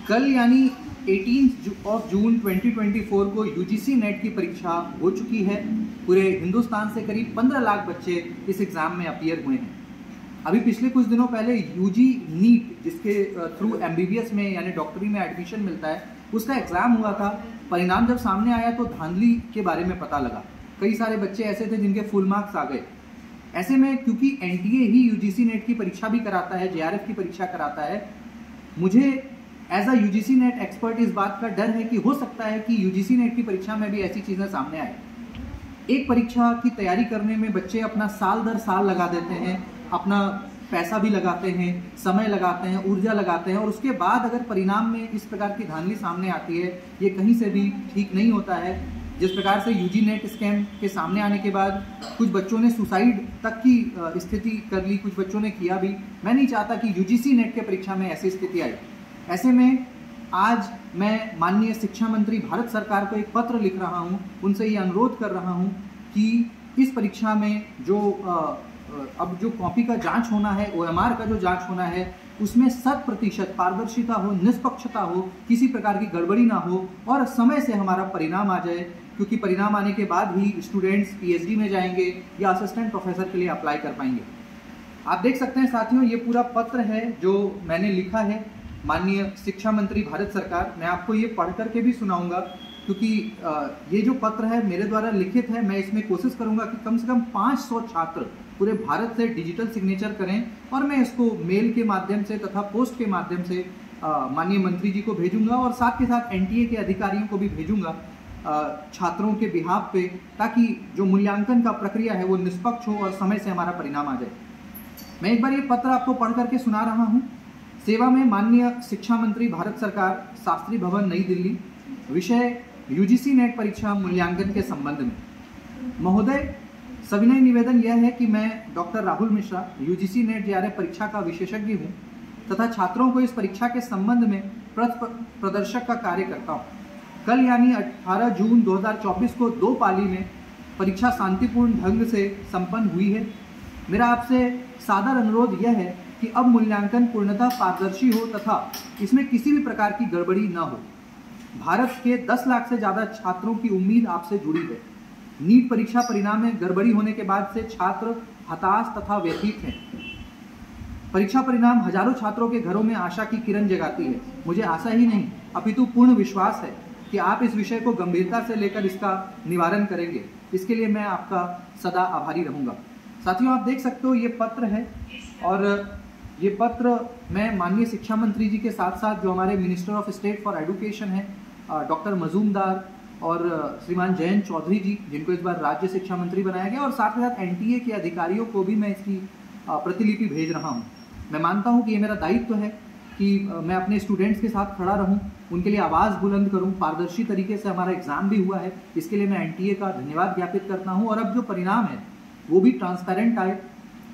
कल यानी 18 जून 2024 को यूजीसी नेट की परीक्षा हो चुकी है। पूरे हिंदुस्तान से करीब 15 लाख बच्चे इस एग्ज़ाम में अपीयर हुए हैं। अभी पिछले कुछ दिनों पहले यूजी नीट, जिसके थ्रू एमबीबीएस में यानी डॉक्टरी में एडमिशन मिलता है, उसका एग्ज़ाम हुआ था। परिणाम जब सामने आया तो धांधली के बारे में पता लगा। कई सारे बच्चे ऐसे थे जिनके फुल मार्क्स आ गए। ऐसे में क्योंकि एनटीए ही यूजीसी नेट की परीक्षा भी कराता है, जेआरएफ की परीक्षा कराता है, मुझे as a UGC NET expert इस बात का डर है कि हो सकता है कि यूजीसी नेट की परीक्षा में भी ऐसी चीज़ें सामने आए। एक परीक्षा की तैयारी करने में बच्चे अपना साल दर साल लगा देते हैं, अपना पैसा भी लगाते हैं, समय लगाते हैं, ऊर्जा लगाते हैं, और उसके बाद अगर परिणाम में इस प्रकार की धांधली सामने आती है, ये कहीं से भी ठीक नहीं होता है। जिस प्रकार से यूजी नेट स्कैम के सामने आने के बाद कुछ बच्चों ने सुसाइड तक की स्थिति कर ली, कुछ बच्चों ने किया भी। मैं नहीं चाहता कि यूजीसी नेट के परीक्षा में ऐसी स्थिति आए। ऐसे में आज मैं माननीय शिक्षा मंत्री भारत सरकार को एक पत्र लिख रहा हूं, उनसे ये अनुरोध कर रहा हूं कि इस परीक्षा में जो अब जो कॉपी का जांच होना है, ओएमआर का जो जांच होना है, उसमें 100% पारदर्शिता हो, निष्पक्षता हो, किसी प्रकार की गड़बड़ी ना हो और समय से हमारा परिणाम आ जाए, क्योंकि परिणाम आने के बाद ही स्टूडेंट्स पीएचडी में जाएंगे या असिस्टेंट प्रोफेसर के लिए अप्लाई कर पाएंगे। आप देख सकते हैं साथियों, ये पूरा पत्र है जो मैंने लिखा है माननीय शिक्षा मंत्री भारत सरकार। मैं आपको ये पढ़ करके भी सुनाऊंगा, क्योंकि ये जो पत्र है मेरे द्वारा लिखित है। मैं इसमें कोशिश करूंगा कि कम से कम 500 छात्र पूरे भारत से डिजिटल सिग्नेचर करें, और मैं इसको मेल के माध्यम से तथा पोस्ट के माध्यम से माननीय मंत्री जी को भेजूंगा, और साथ के साथ एनटीए के अधिकारियों को भी भेजूंगा छात्रों के बिहाफ पे, ताकि जो मूल्यांकन का प्रक्रिया है वो निष्पक्ष हो और समय से हमारा परिणाम आ जाए। मैं एक बार ये पत्र आपको पढ़ करके सुना रहा हूँ। सेवा में माननीय शिक्षा मंत्री भारत सरकार, शास्त्री भवन, नई दिल्ली। विषय यूजीसी नेट परीक्षा मूल्यांकन के संबंध में। महोदय, सविनय निवेदन यह है कि मैं doctor Rahul Mishra, UGC net JRF परीक्षा का विशेषज्ञ हूँ तथा छात्रों को इस परीक्षा के संबंध में प्रदर्शक का कार्य करता हूँ। कल यानी 18 जून 2024 को 2 पाली में परीक्षा शांतिपूर्ण ढंग से संपन्न हुई है। मेरा आपसे सादर अनुरोध यह है कि अब मूल्यांकन पूर्णतः पारदर्शी हो तथा इसमें किसी भी प्रकार की गड़बड़ी न हो। भारत के 10 लाख से ज़्यादा छात्रों की उम्मीद आपसे जुड़ी है। नीट परीक्षा परिणाम में गड़बड़ी होने के बाद से छात्र हताश तथा व्यथित हैं। परीक्षा परिणाम हजारों छात्रों के घरों में आशा की किरण जगाती है। मुझे आशा ही नहीं अपितु पूर्ण विश्वास है कि आप इस विषय को गंभीरता से लेकर इसका निवारण करेंगे। इसके लिए मैं आपका सदा आभारी रहूंगा। साथियों, आप देख सकते हो ये पत्र है, और ये पत्र मैं माननीय शिक्षा मंत्री जी के साथ साथ जो हमारे minister of state for education है डॉक्टर मजूमदार और श्रीमान जयंत चौधरी जी, जिनको इस बार राज्य शिक्षा मंत्री बनाया गया, और साथ ही साथ एनटीए के अधिकारियों को भी मैं इसकी प्रतिलिपि भेज रहा हूँ। मैं मानता हूँ कि ये मेरा दायित्व है कि मैं अपने स्टूडेंट्स के साथ खड़ा रहूँ, उनके लिए आवाज़ बुलंद करूँ। पारदर्शी तरीके से हमारा एग्ज़ाम भी हुआ है, इसके लिए मैं एनटीए का धन्यवाद ज्ञापित करता हूँ। और अब जो परिणाम है वो भी ट्रांसपेरेंट आए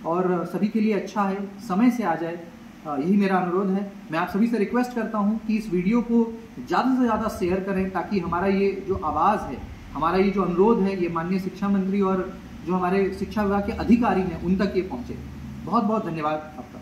और सभी के लिए अच्छा है, समय से आ जाए, यही मेरा अनुरोध है। मैं आप सभी से रिक्वेस्ट करता हूं कि इस वीडियो को ज़्यादा से ज़्यादा शेयर करें, ताकि हमारा ये जो आवाज़ है, हमारा ये जो अनुरोध है, ये माननीय शिक्षा मंत्री और जो हमारे शिक्षा विभाग के अधिकारी हैं उन तक ये पहुंचे। बहुत बहुत धन्यवाद आपका।